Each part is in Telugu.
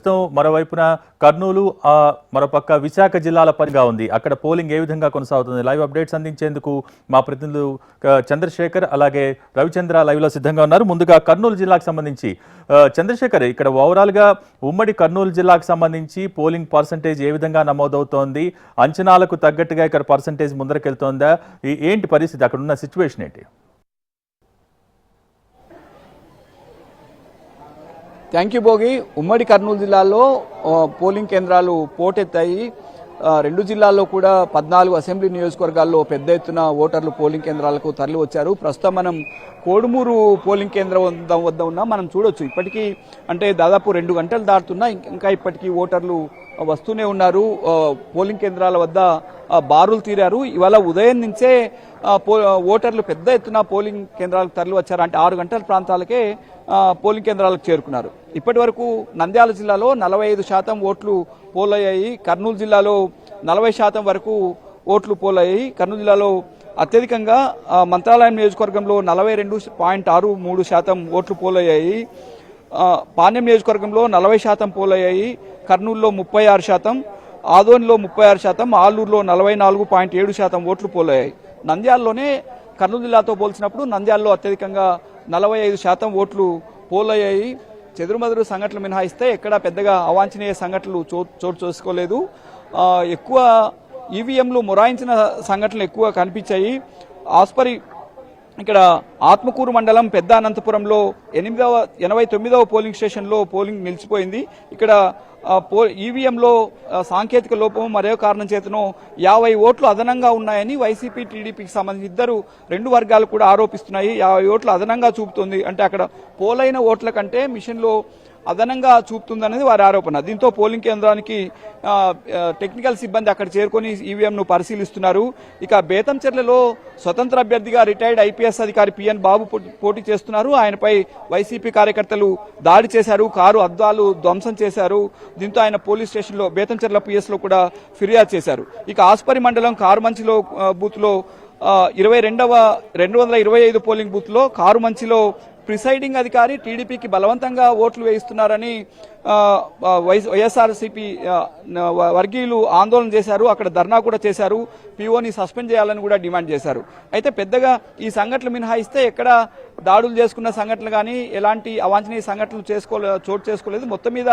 ప్రస్తుతం మరోవైపున కర్నూలు మరోపక్క విశాఖ జిల్లాల పనిగా ఉంది. అక్కడ పోలింగ్ ఏ విధంగా కొనసాగుతుంది? లైవ్ అప్డేట్స్ అందించేందుకు మా ప్రతినిధులు చంద్రశేఖర్ అలాగే రవిచంద్ర లైవ్లో సిద్ధంగా ఉన్నారు. ముందుగా కర్నూలు జిల్లాకు సంబంధించి చంద్రశేఖర్, ఇక్కడ ఓవరాల్గా ఉమ్మడి కర్నూలు జిల్లాకు సంబంధించి పోలింగ్ పర్సంటేజ్ ఏ విధంగా నమోదవుతోంది? అంచనాలకు తగ్గట్టుగా ఇక్కడ పర్సంటేజ్ ముందరకెళ్తోందా? ఏంటి పరిస్థితి, అక్కడ ఉన్న సిచ్యువేషన్ ఏంటి? Thank you Bhogi. ఉమ్మడి కర్నూలు జిల్లాలో పోలింగ్ కేంద్రాలు పోటెత్తాయి. రెండు జిల్లాల్లో కూడా 14 అసెంబ్లీ నియోజకవర్గాల్లో పెద్ద ఎత్తున ఓటర్లు పోలింగ్ కేంద్రాలకు తరలి వచ్చారు. ప్రస్తుతం మనం కోడుమూరు పోలింగ్ కేంద్రం వద్ద ఉన్నాం. మనం చూడొచ్చు, ఇప్పటికీ అంటే దాదాపు 2 గంటలు దాటుతున్నా ఇంకా ఇప్పటికీ ఓటర్లు వస్తూనే ఉన్నారు. పోలింగ్ కేంద్రాల వద్ద బారులు తీరారు. ఇవాళ ఉదయం నుంచే ఓటర్లు పెద్ద ఎత్తున పోలింగ్ కేంద్రాలకు తరలి వచ్చారు. అంటే 6 గంటల ప్రాంతాలకే పోలింగ్ కేంద్రాలకు చేరుకున్నారు. ఇప్పటి వరకు నంద్యాల జిల్లాలో 45% ఓట్లు పోలయ్యాయి. కర్నూలు జిల్లాలో 40% వరకు ఓట్లు పోలయ్యాయి. కర్నూలు జిల్లాలో అత్యధికంగా మంత్రాలయం నియోజకవర్గంలో 42.63% ఓట్లు పోలయ్యాయి. పాణ్యం నియోజకవర్గంలో 40% పోలయ్యాయి. కర్నూలులో 36%, ఆదోనిలో 36%, ఆలూరులో 44.7% ఓట్లు పోలయ్యాయి. నంద్యాలలోనే కర్నూలు జిల్లాతో పోల్చినప్పుడు నంద్యాలలో అత్యధికంగా 45% ఓట్లు పోలయ్యాయి. చెదురుమదురు సంఘటనలు మినహాయిస్తే ఎక్కడా పెద్దగా అవాంఛనీయ సంఘటనలు చోటు చేసుకోలేదు. ఎక్కువ ఈవీఎంలు మొరాయించిన సంఘటనలు ఎక్కువ కనిపించాయి. ఆస్పరి ఇక్కడ ఆత్మకూరు మండలం పెద్ద అనంతపురంలో 89వ పోలింగ్ స్టేషన్లో పోలింగ్ నిలిచిపోయింది. ఇక్కడ ఈవీఎంలో సాంకేతిక లోపం మరో కారణం చేతనో 50 ఓట్లు అదనంగా ఉన్నాయని వైసీపీ టీడీపీకి సంబంధించి రెండు వర్గాలు కూడా ఆరోపిస్తున్నాయి. 50 ఓట్లు అదనంగా చూపుతుంది అంటే అక్కడ పోలైన ఓట్ల కంటే మిషన్లో అదనంగా చూపుతుందనేది వారి ఆరోపణ. దీంతో పోలింగ్ కేంద్రానికి టెక్నికల్ సిబ్బంది అక్కడ చేరుకొని ఈవీఎంను పరిశీలిస్తున్నారు. ఇక బేతంచెర్లలో స్వతంత్ర అభ్యర్థిగా రిటైర్డ్ ఐపీఎస్ అధికారి పిఎన్ బాబు పోటీ చేస్తున్నారు. ఆయనపై వైసీపీ కార్యకర్తలు దాడి చేశారు, కారు అద్దాలు ధ్వంసం చేశారు. దీంతో ఆయన పోలీస్ స్టేషన్లో బేతంచెర్ల పిఎస్లో కూడా ఫిర్యాదు చేశారు. ఇక ఆస్పరి మండలం కారుమంచిలో బూత్లో 225 పోలింగ్ బూత్లో కారుమంచిలో ప్రిసైడింగ్ అధికారి టీడీపీకి బలవంతంగా ఓట్లు వేయిస్తున్నారని వైఎస్ఆర్సీపీ వర్గీయులు ఆందోళన చేశారు. అక్కడ ధర్నా కూడా చేశారు. పీఓని సస్పెండ్ చేయాలని కూడా డిమాండ్ చేశారు. అయితే పెద్దగా ఈ సంఘటనలు మినహాయిస్తే ఎక్కడ దాడులు చేసుకున్న సంఘటనలు కానీ ఎలాంటి అవాంఛనీయ సంఘటనలు చోటు చేసుకోలేదు. మొత్తం మీద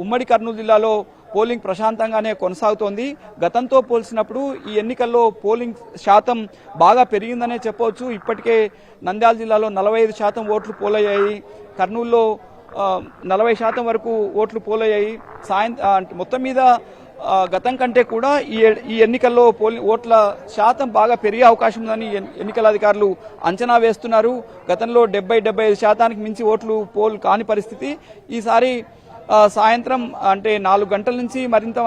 ఉమ్మడి కర్నూలు జిల్లాలో పోలింగ్ ప్రశాంతంగానే కొనసాగుతోంది. గతంతో పోల్చినప్పుడు ఈ ఎన్నికల్లో పోలింగ్ శాతం బాగా పెరిగిందనే చెప్పవచ్చు. ఇప్పటికే నంద్యాల జిల్లాలో 45% ఓట్లు పోలయ్యాయి. కర్నూలులో 40% వరకు ఓట్లు పోలయ్యాయి. మొత్తం మీద గతం కంటే కూడా ఈ ఎన్నికల్లో ఓట్ల శాతం బాగా పెరిగే అవకాశం ఉందని ఎన్నికల అధికారులు అంచనా వేస్తున్నారు. గతంలో 70-75% మించి ఓట్లు పోల్ కాని పరిస్థితి. ఈసారి సాయంత్రం అంటే 4 గంటల నుంచి మరింత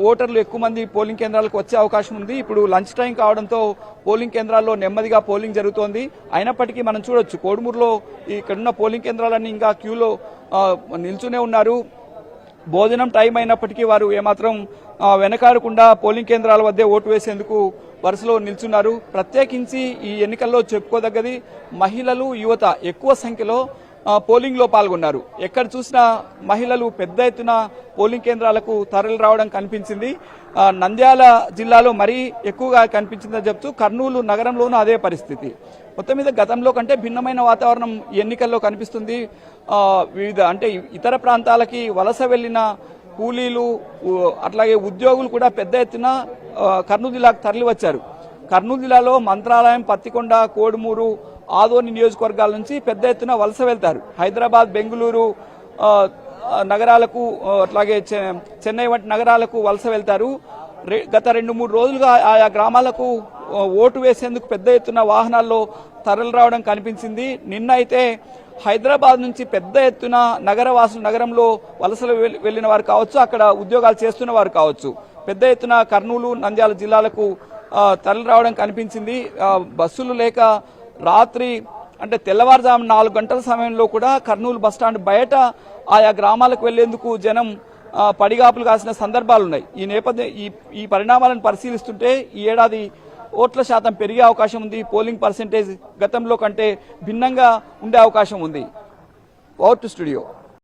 ఓటర్లు ఎక్కువ మంది పోలింగ్ కేంద్రాలకు వచ్చే అవకాశం ఉంది. ఇప్పుడు లంచ్ టైం కావడంతో పోలింగ్ కేంద్రాల్లో నెమ్మదిగా పోలింగ్ జరుగుతోంది. అయినప్పటికీ మనం చూడొచ్చు, కోడుమూరులో ఇక్కడున్న పోలింగ్ కేంద్రాలన్నీ ఇంకా క్యూలో నిల్చునే ఉన్నారు. భోజనం టైం అయినప్పటికీ వారు ఏమాత్రం వెనకాడకుండా పోలింగ్ కేంద్రాల వద్దే ఓటు వేసేందుకు వరుసలో నిల్చున్నారు. ప్రత్యేకించి ఈ ఎన్నికల్లో చెప్పుకోదగ్గది మహిళలు, యువత ఎక్కువ సంఖ్యలో పోలింగ్ లో పాల్గొన్నారు. ఎక్కడ చూసినా మహిళలు పెద్ద ఎత్తున పోలింగ్ కేంద్రాలకు తరలి రావడం కనిపించింది. నంద్యాల జిల్లాలో మరీ ఎక్కువగా కనిపించిందని చెప్తూ కర్నూలు నగరంలోనూ అదే పరిస్థితి. మొత్తం మీద గతంలో కంటే భిన్నమైన వాతావరణం ఈ ఎన్నికల్లో కనిపిస్తుంది. వివిధ అంటే ఇతర ప్రాంతాలకి వలస వెళ్లిన కూలీలు అట్లాగే ఉద్యోగులు కూడా పెద్ద ఎత్తున కర్నూలు జిల్లాకు తరలి వచ్చారు. కర్నూలు జిల్లాలో మంత్రాలయం, పత్తికొండ, కోడుమూరు, ఆదోని నియోజకవర్గాల నుంచి పెద్ద ఎత్తున వలస వెళ్తారు. హైదరాబాద్, బెంగళూరు నగరాలకు అట్లాగే చెన్నై వంటి నగరాలకు వలస వెళ్తారు. గత 2-3 రోజులుగా ఆయా గ్రామాలకు ఓటు వేసేందుకు పెద్ద ఎత్తున వాహనాల్లో తరలి రావడం కనిపించింది. నిన్న అయితే హైదరాబాద్ నుంచి పెద్ద ఎత్తున నగరంలో వలసలు వెళ్లిన వారు కావచ్చు, అక్కడ ఉద్యోగాలు చేస్తున్న వారు కావచ్చు, పెద్ద ఎత్తున కర్నూలు, నంద్యాల జిల్లాలకు తరలి రావడం కనిపించింది. బస్సులు లేక రాత్రి అంటే తెల్లవారుజాము 4 గంటల సమయంలో కూడా కర్నూలు బస్టాండ్ బయట ఆయా గ్రామాలకు వెళ్లేందుకు జనం పడిగాపులు కాసిన సందర్భాలున్నాయి. ఈ నేపథ్యం ఈ పరిణామాలను పరిశీలిస్తుంటే ఈ ఏడాది ఓట్ల శాతం పెరిగే అవకాశం ఉంది. పోలింగ్ పర్సెంటేజ్ గతంలో కంటే భిన్నంగా ఉండే అవకాశం ఉంది. Over to studio.